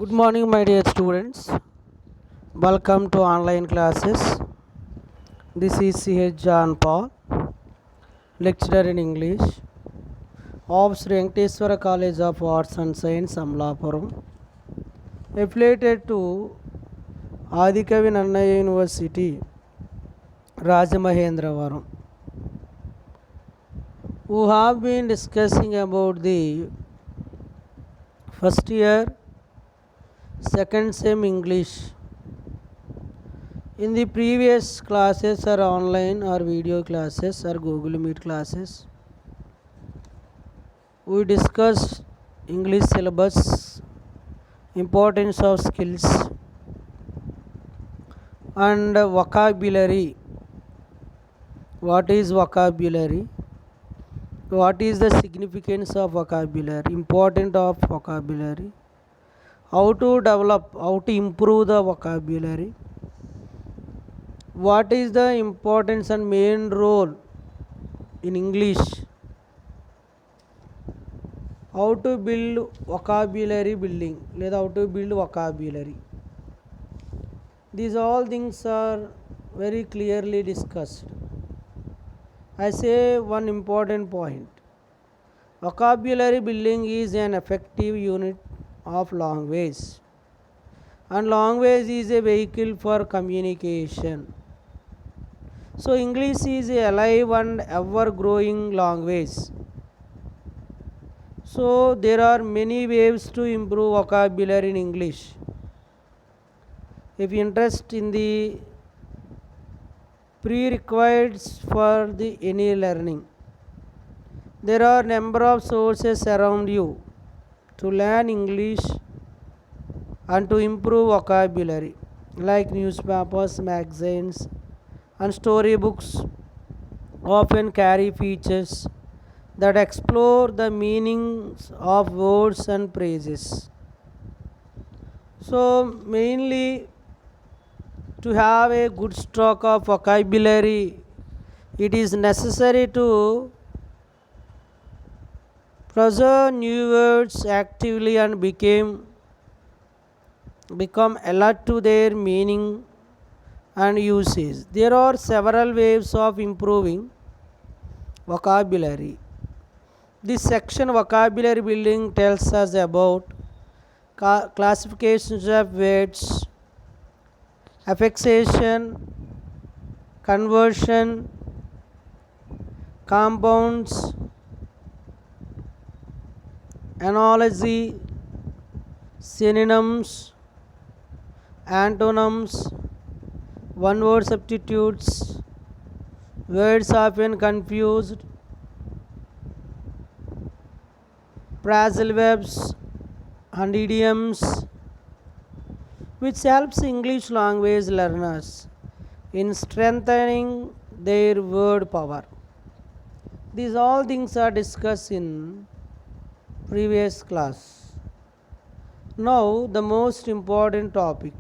Good morning, my dear students. Welcome to online classes. This is C.H. John Paul, lecturer in English of Sri Venkateswara College of Arts and Science, Amlapuram, affiliated to Adikavi Nannaya University, Rajamahendravaram. We have been discussing about the first year, second sem English. In the previous classes or online or video classes or Google Meet classes, we discussed English syllabus, importance of skills and vocabulary. What is vocabulary? What is the significance of vocabulary? Importance of vocabulary. How to develop, how to improve the vocabulary. What is the importance and main role in English? How to build vocabulary building, లేదా how to build vocabulary. These all things are very clearly discussed. I say one important point. Vocabulary building is an effective unit of language, and language is a vehicle for communication. So English is a alive and ever growing language. So there are many ways to improve vocabulary in English. If you interest in the prerequisites for the any learning, there are number of sources around you to learn English and to improve vocabulary, like newspapers, magazines and storybooks often carry features that explore the meanings of words and phrases. So mainly, to have a good stock of vocabulary, it is necessary to preserve new words actively and become alert to their meaning and usage. There are several ways of improving vocabulary. This section, vocabulary building, tells us about classifications of words, affixation, conversion, compounds, analogy, synonyms, antonyms, one word substitutes, words often confused, phrasal verbs and idioms, which helps English language learners in strengthening their word power. These all things are discussed in previous class. Now the most important topic.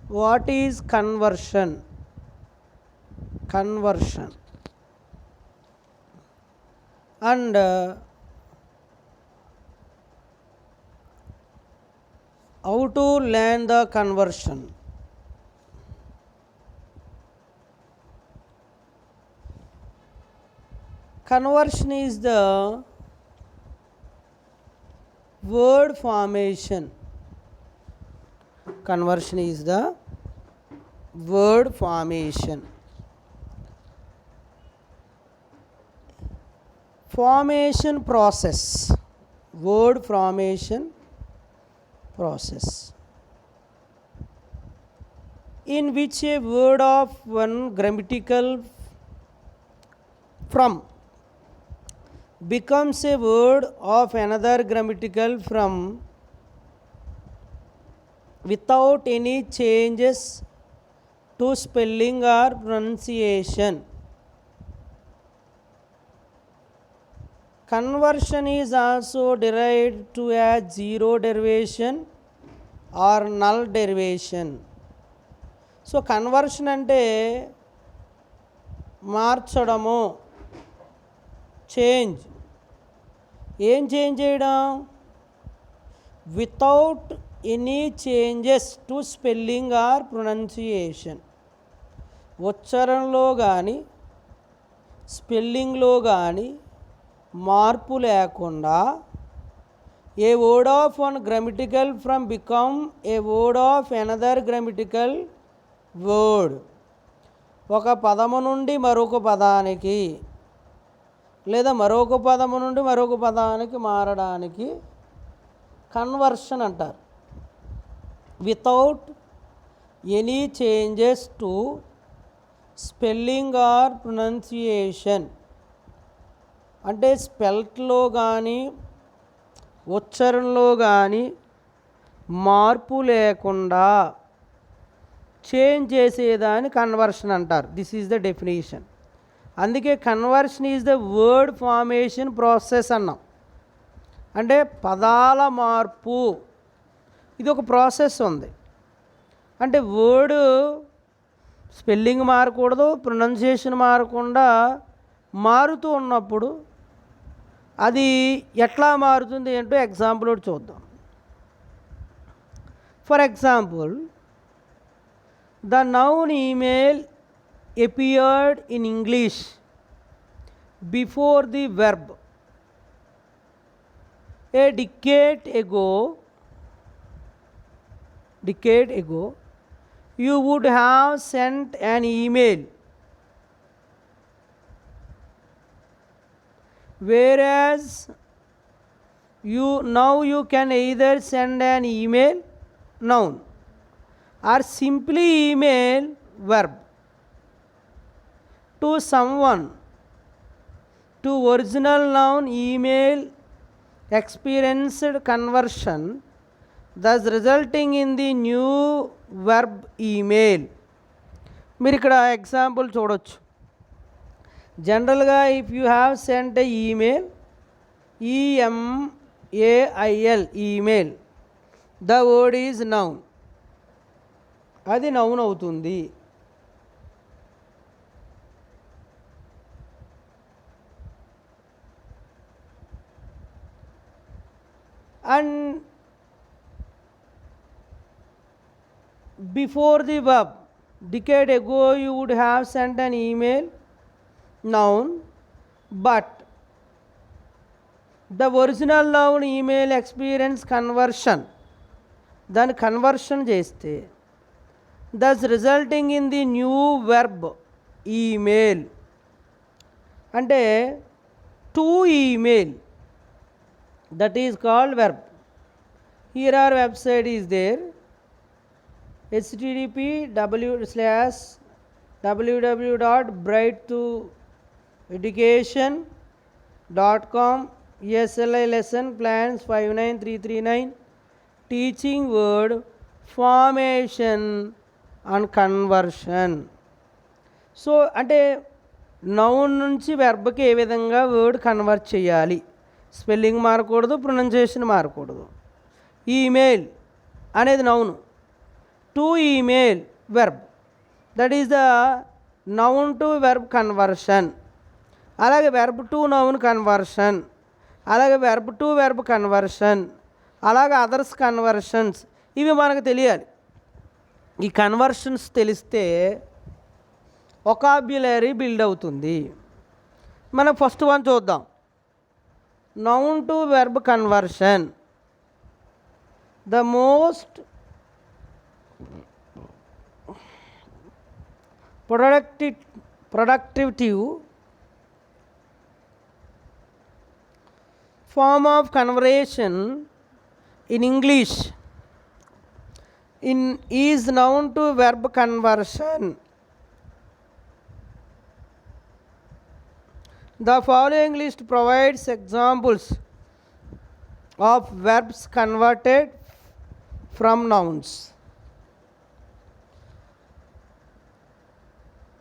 What is conversion? Conversion. And how to learn the conversion. Conversion is the word formation. Conversion is the word formation. Formation process. Word formation process, in which a word of one grammatical from becomes a word of another grammatical from without any changes to spelling or pronunciation. Conversion is also derived to as zero derivation or null derivation. So conversion ante మార్చడము, change. ఏం change చేయడం? without any changes to spelling or pronunciation. ఉచ్చారణలో కానీ స్పెల్లింగ్లో కానీ మార్పు లేకుండా a word of one grammatical from become a word of another grammatical word. ఒక పదము నుండి మరొక పదానికి లేదా మరొక పదము నుండి మరొక పదానికి మారడానికి కన్వర్షన్ అంటారు. Without any changes to spelling or pronunciation, అంటే స్పెల్ట్లో కానీ ఉచ్చారణలో కానీ మార్పు లేకుండా చేంజ్ చేసేదాన్ని కన్వర్షన్ అంటారు. This is the definition. అందుకే conversion is the word formation process అన్నాం. అంటే పదాల మార్పు, ఇది ఒక ప్రాసెస్ ఉంది. అంటే వర్డ్ స్పెల్లింగ్ మారకూడదు, ప్రొనౌన్సియేషన్ మారకుండా మారుతూ ఉన్నప్పుడు అది ఎట్లా మారుతుంది ఏంటో ఎగ్జాంపుల్ ఒకటి చూద్దాం. For example, the noun email appeared in English before the verb. A decade ago, you would have sent an email, whereas now you can either send an email, noun, or simply email, verb, to someone. To original noun email experienced conversion, thus resulting in the new verb email. మీరు ఇక్కడ example చూడొచ్చు. జనరల్గా if you have sent a email, EMAIL, email, the word is noun, అది noun అవుతుంది. And before the verb, decade ago you would have sent an email, noun, but the original noun email experience conversion, దాని conversion చేస్తే thus resulting in the new verb email, అంటే to email, that is called verb. Here our website is there, http://www.bright2education.com, ESLI lesson plans 59339, teaching word formation and conversion. So అంటే noun నుంచి వెర్బ్కి ఏ విధంగా word convert చేయాలి, spelling మారకూడదు, pronunciation మారకూడదు. Email అనేది noun, to email verb, that is the noun to verb conversion. అలాగే verb to noun conversion, అలాగే verb to verb conversion, అలాగే others conversions, ఇవి మనకు తెలియాలి. ఈ కన్వర్షన్స్ తెలిస్తే వొకాబ్యులరీ బిల్డ్ అవుతుంది. మనం ఫస్ట్ వన్ చూద్దాం. Noun to verb conversion. The most productive form of conversation in English is noun to verb conversion. The following list provides examples of verbs converted from nouns.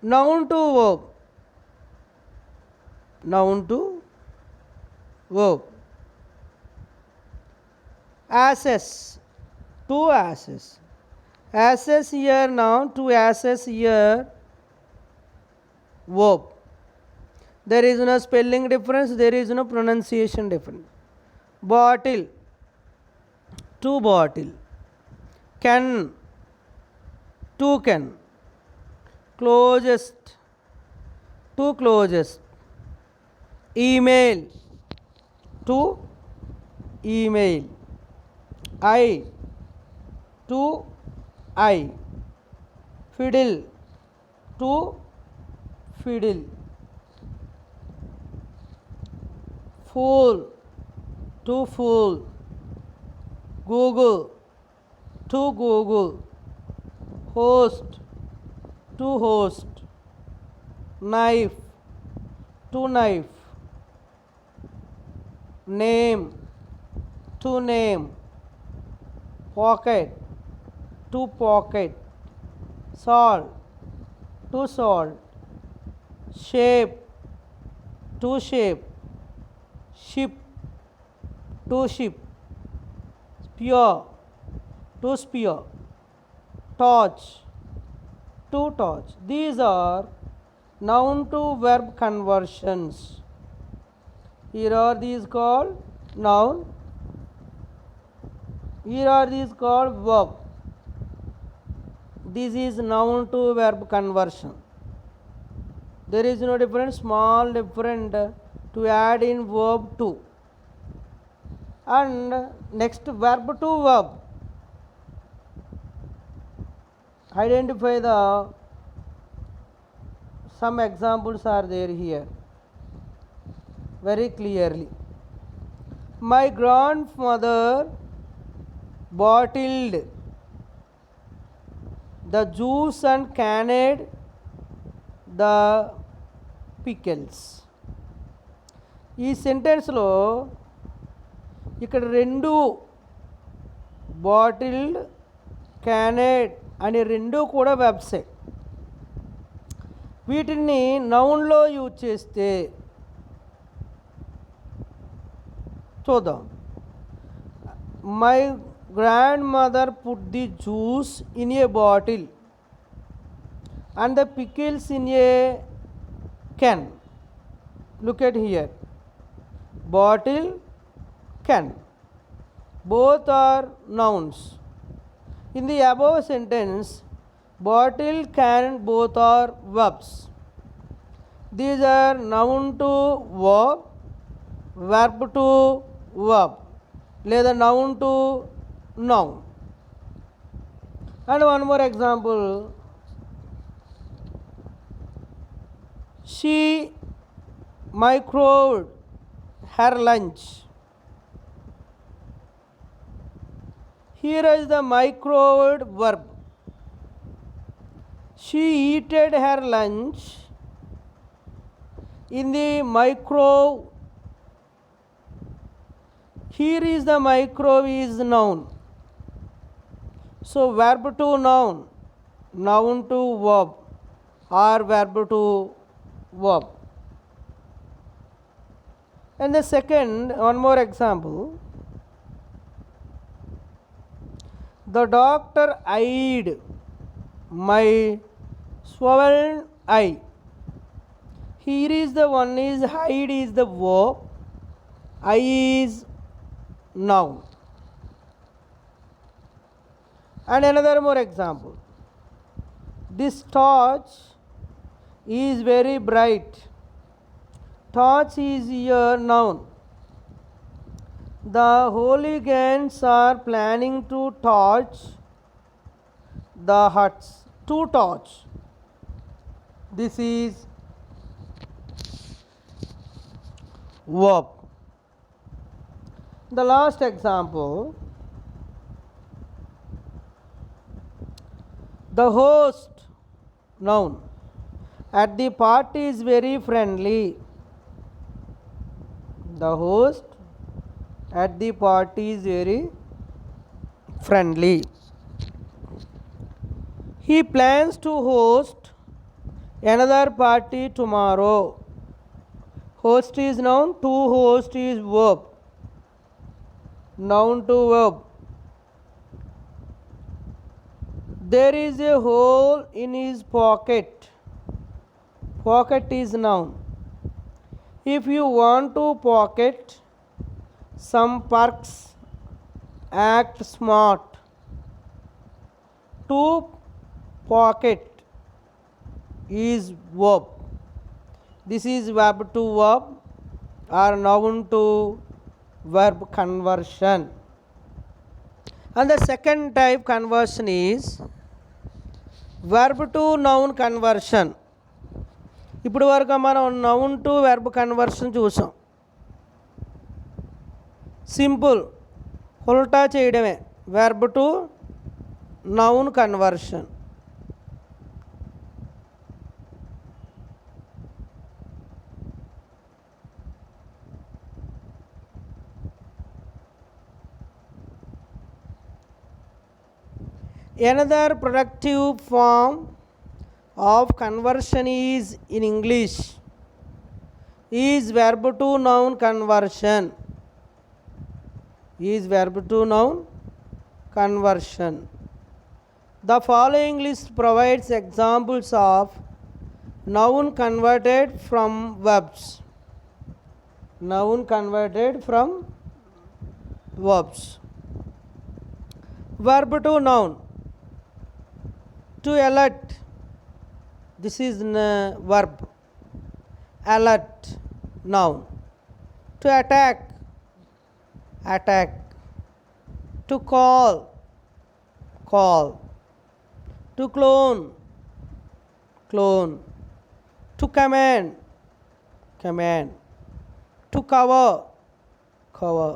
Noun to verb. Noun to verb. Assess. To assess. Assess here noun, to assess here verb. There is no spelling difference, there is no pronunciation difference. Bottle, two bottle, can, two can, closest, two closest, email, two email, I, two I, fiddle, two fiddle, fool, two fool, Google, two Google, host, two host, knife, two knife, name, two name, pocket, two pocket, salt, two salt, shape, two shape, ship, two ship, spear, two spear, torch, two torch. These are noun to verb conversions. Here are these called noun. Here are these called verb. This is noun to verb conversion. There is no difference, small different to add in verb to. And next, verb to verb. Identify the some examples are there here very clearly. My grandmother bottled the juice and canned the pickles. ఈ సెంటెన్స్లో ఇక్కడ రెండు bottled క్యానెడ్ అని రెండు కూడా website. వీటిని నౌన్లో use చేస్తే చూద్దాం. My grand mother put the juice in a bottle and the pickles in a can. Look at here, bottle, can, both are nouns. In the above sentence, bottle, can both are verbs. These are noun to verb, verb to verb, లేదా noun to noun. And one more example, she microwaved her lunch. Here is the microwaved verb. She heated her lunch in the microwave. Here is the microwave is noun. So verb to noun, noun to verb, or verb to verb. And the second, one more example, the doctor eyed my swollen eye. Here is the one is hide is the verb, eye is noun. And another more example, this torch is very bright. Torch is your noun. The hooligans are planning to torch the huts. To torch. This is verb. The last example, the host, noun. At the party is very friendly. The host at the party is very friendly. He plans to host another party tomorrow. Host is noun, to host is verb. Noun to verb. There is a hole in his pocket. Pocket is noun. If you want to pocket some perks act smart, to pocket is verb. This is verb to verb or noun to verb conversion. And the second type conversion is verb to noun conversion. ఇప్పుడు వరకు మనం noun to verb conversion చూసాం. Simple ఉల్టా చేయడమే verb to noun conversion. Another productive form of conversion is in English is verb to noun conversion. Is verb to noun conversion. The following list provides examples of noun converted from verbs. Noun converted from verbs. Verb to noun. To alert, this is verb. Alert, noun. To attack, attack. To call, call. To clone, clone. To command, command. To cover, cover.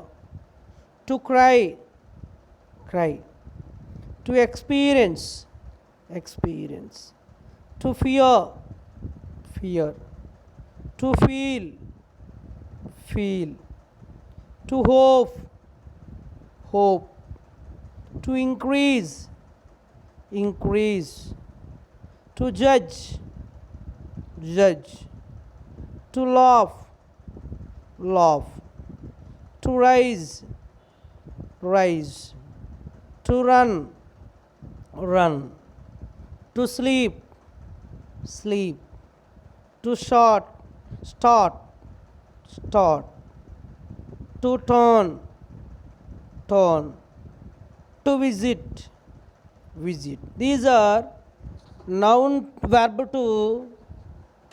To cry, cry. To experience, experience. To fear, fear. To feel, feel. To hope, hope. To increase, increase. To judge, judge. To laugh, laugh. To rise, rise. To run, run. To sleep, sleep. To start, start, start. To turn, turn. To visit, visit. These are noun verb to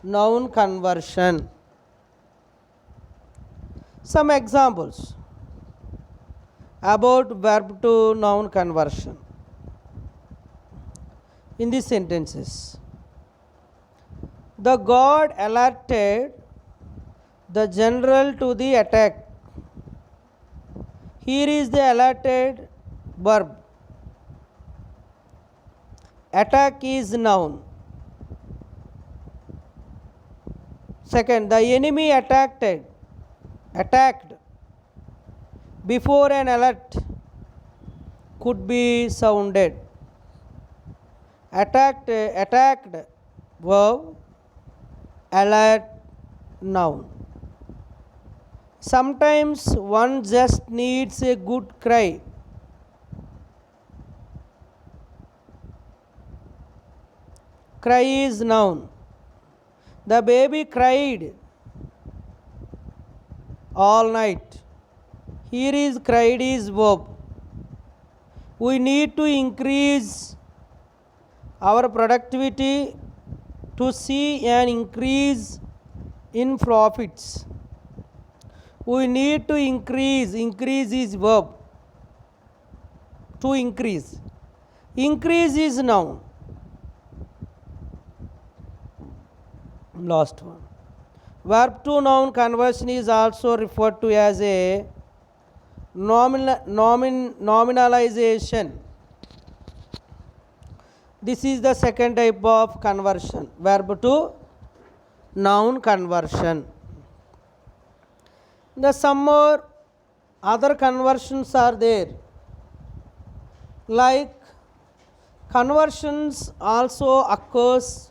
noun conversion. Some examples about verb to noun conversion in these sentences. The god alerted the general to the attack. Here is the alerted verb. Attack is noun. Second, the enemy attacked before an alert could be sounded. Attacked verb, alert, noun. Sometimes one just needs a good cry. Cry is noun. The baby cried all night. Here is cried is verb. We need to increase our productivity to see an increase in profits. We need to increase. Increase is verb. To increase. Increase is noun. Last one. Verb to noun conversion is also referred to as a nominalization. This is the second type of conversion, verb to noun conversion. The some more other conversions are there, like conversions also occurs,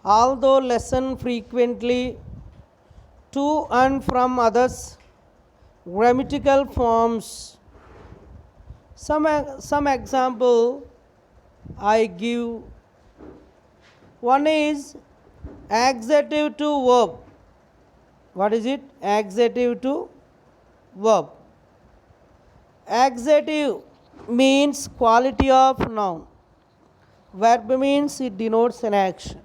although less frequently, to and from others grammatical forms. Some example I give. One is adjective to verb. What is it? Adjective to verb. Adjective means quality of noun. Verb means it denotes an action.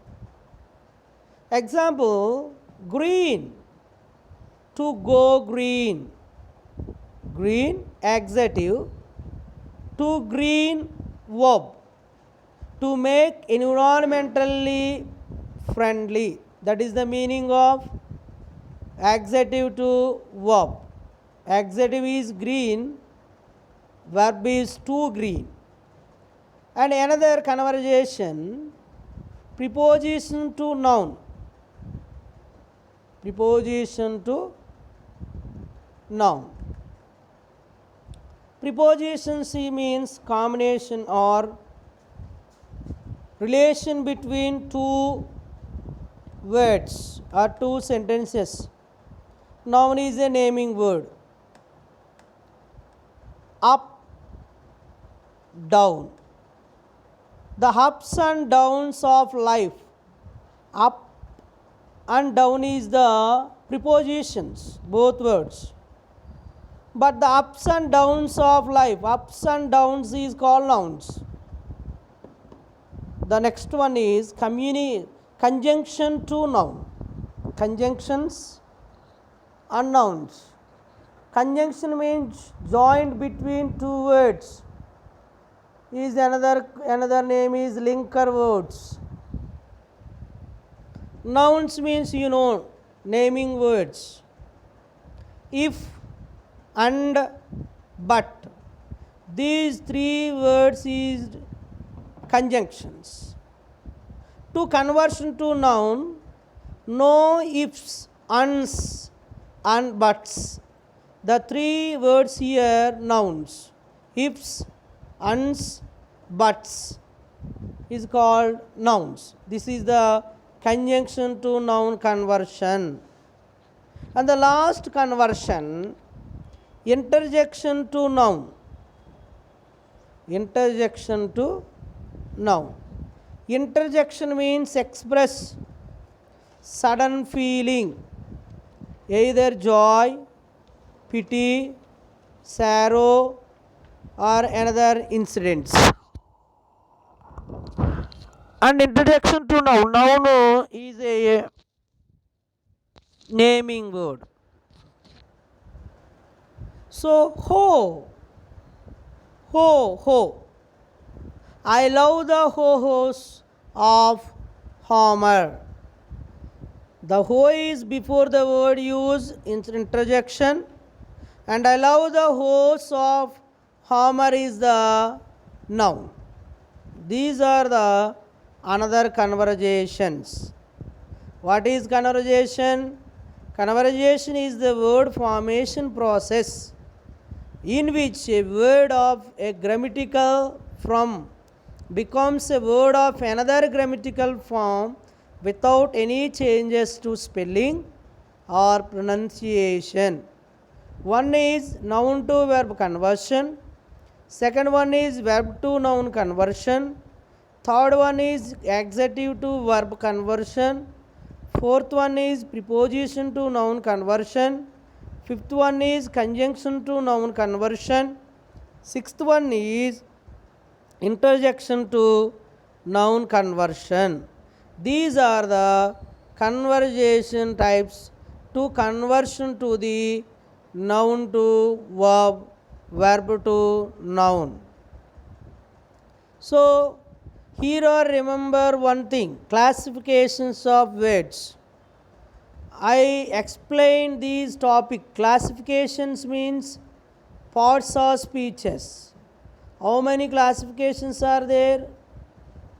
Example, green, to go green. Green, adjective. To green, verb. To make environmentally friendly. That is the meaning of adjective to verb. Adjective is green, verb is to green. And another conversation, preposition to noun. Preposition to noun. Preposition C means combination or relation between two words or two sentences. Noun is a naming word. Up, down. The ups and downs of life. Up and down is the prepositions, both words. But the ups and downs of life, ups and downs is called nouns. The next one is conjunction to noun. Conjunctions and nouns. Conjunction means joined between two words. Is another name is linker words. Nouns means naming words. If and but, these three words is conjunctions. To conversion to noun, no ifs, uns and buts. The three words here nouns. Ifs, uns, buts is called nouns. This is the conjunction to noun conversion. And the last conversion, interjection to noun. Interjection to noun. Interjection means express sudden feeling, either joy, pity, sorrow, or another incidents. And interjection to noun. Noun is a naming word. So, ho. I love the ho-hos of Homer. The ho is before the word used in interjection, and I love the hose of Homer is the noun. These are the another conversations. What is conversation? Conversation is the word formation process in which a word of a grammatical form becomes a word of another grammatical form without any changes to spelling or pronunciation. One is noun to verb conversion. Second one is verb to noun conversion. Third one is adjective to verb conversion. Fourth one is preposition to noun conversion. Fifth one is conjunction to noun conversion. Sixth one is interjection to noun conversion. These are the conversation types to conversion to the noun to verb, verb to noun. So, here are remember one thing, classifications of words. I explained these topic. Classifications means parts of speeches. How many classifications are there?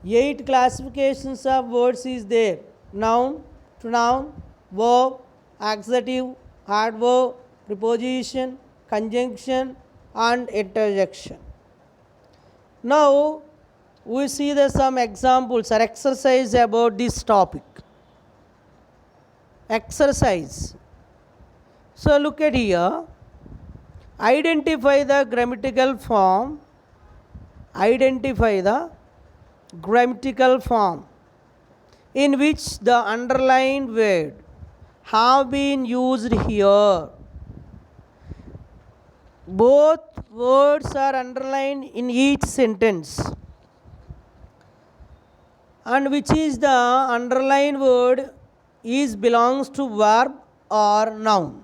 8 classifications of words is there. Noun, pronoun, verb, adjective, adverb, preposition, conjunction and interjection. Now we see some examples or exercise about this topic. Exercise. So look at here. Identify the grammatical form. Identify the grammatical form in which the underlined word have been used here. both words are underlined in each sentence. And which is the underlined word is belongs to verb or noun,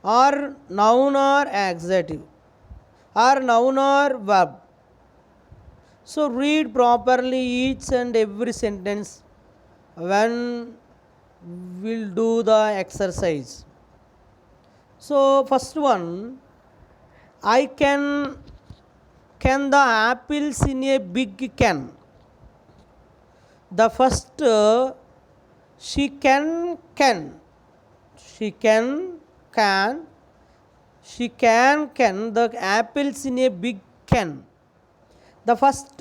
or noun or adjective, or noun or verb. So read properly each and every sentence when we'll do the exercise. So first one, I can the apples in a big can. The first she can she can the apples in a big can. The first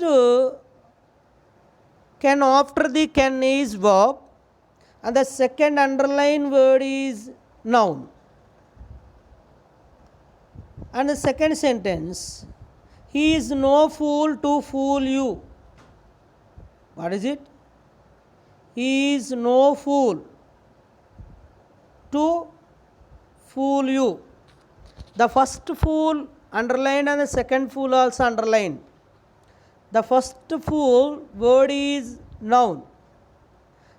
can after the can is verb, and the second underlined word is noun. And the second sentence, he is no fool to fool you. What is it? He is no fool to fool you. The first fool underlined and the second fool also underlined. The first fool word is noun.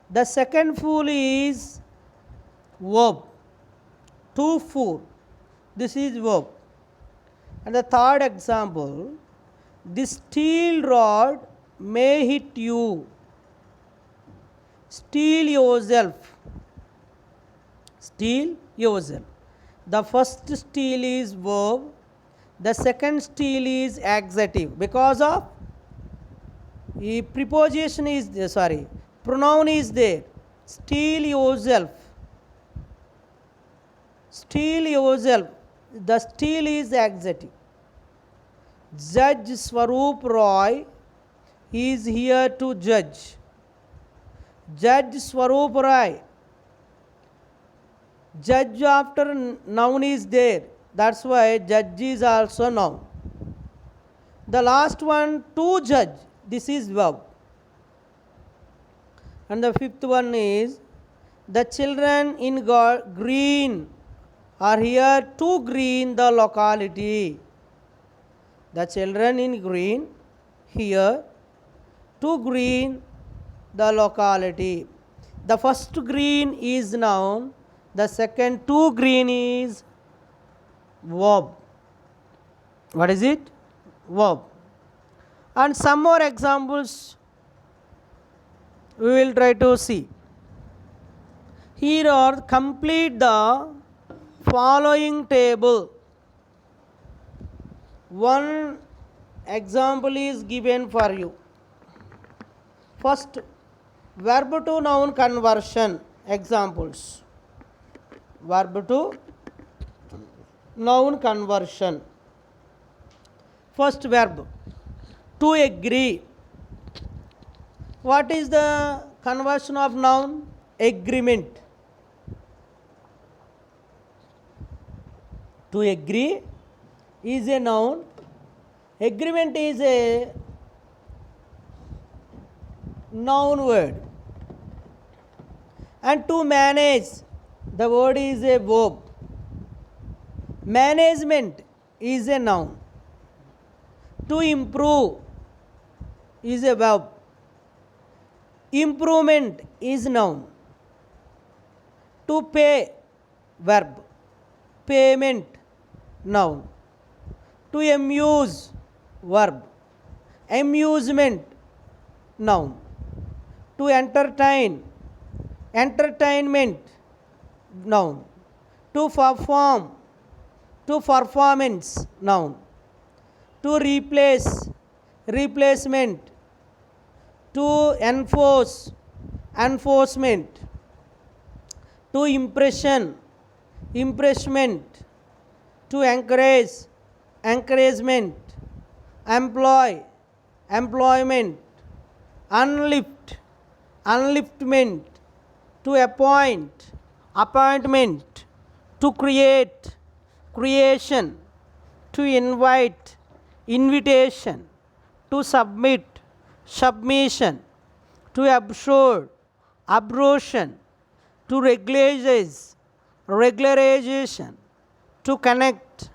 The second fool is verb. To fool. This is verb. And the third example, this steel rod may hit you. Steel yourself. Steel yourself. The first steel is verb. The second steel is adjective. Because of preposition is there, pronoun is there. Steel yourself. Steel yourself. The steel is adjective. Judge Swaroop Roy is here to judge. Judge Swaroop Roy. Judge after noun is there. That's why judge is also noun. The last one, to judge. This is verb. And the fifth one is, the children in green are here to green the locality. The children in green here to green the locality. The first green is noun. The second to green is verb. What is it? Verb. And some more examples we will try to see. Here are complete the following table. One example is given for you. First, verb to noun conversion examples. Verb to noun conversion. First verb, to agree. What is the conversion of noun? Agreement. To agree is a noun. Agreement is a noun word. And to manage, the word is a verb. Management is a noun. To improve is a verb. Improvement is noun. To pay, verb. Payment, noun. To amuse, verb. Amusement, noun. To entertain, entertainment, noun. To perform, to performance, noun. To replace, replacement. To enforce, enforcement. To impression, impressment. To encourage, encouragement. Employ, employment. Unlift, unliftment. To appoint, appointment. To create, creation. To invite, invitation. To submit, submission. To absorb, abortion. To regularize, regularization. To connect,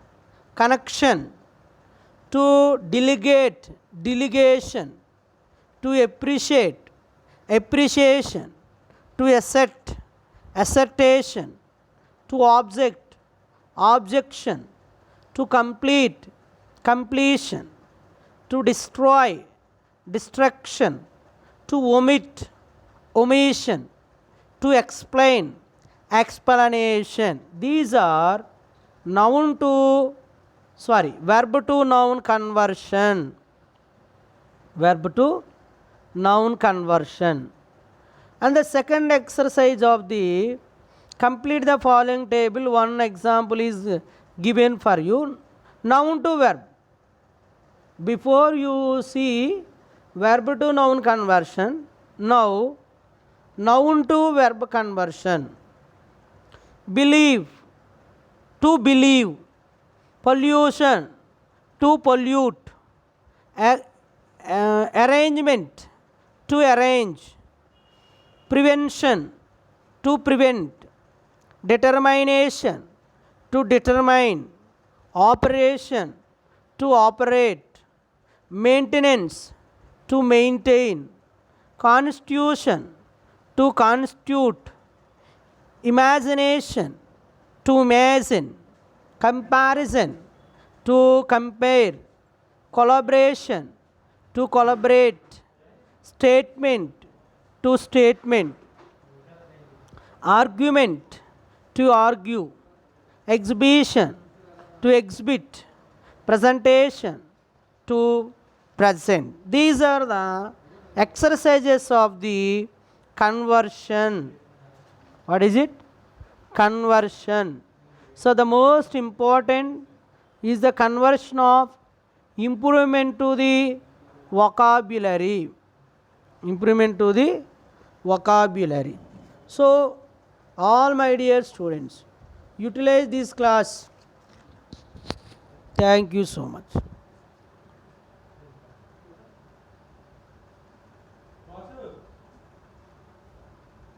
connection, to delegate, delegation, to appreciate, appreciation, to assert, assertion, to object, objection, to complete, completion, to destroy, destruction, to omit, omission, to explain, explanation. These are noun to verb to noun conversion. Verb to noun conversion. And the second exercise of the complete the following table. One example is given for you. Noun to verb. Before you see verb to noun conversion, now noun to verb conversion. Believe, to believe. Pollution, to pollute. Arrangement, to arrange. Prevention, to prevent. Determination, to determine. Operation, to operate. Maintenance, to maintain. Constitution, to constitute. Imagination, to imagine. Comparison, to compare. Collaboration, to collaborate. Statement, to statement. Argument, to argue. Exhibition, to exhibit. Presentation, to present. These are the exercises of the conversion. What is it? Conversion. So the most important is the conversion of improvement to the vocabulary. Improvement to the vocabulary. So all my dear students, utilize this class. Thank you so much.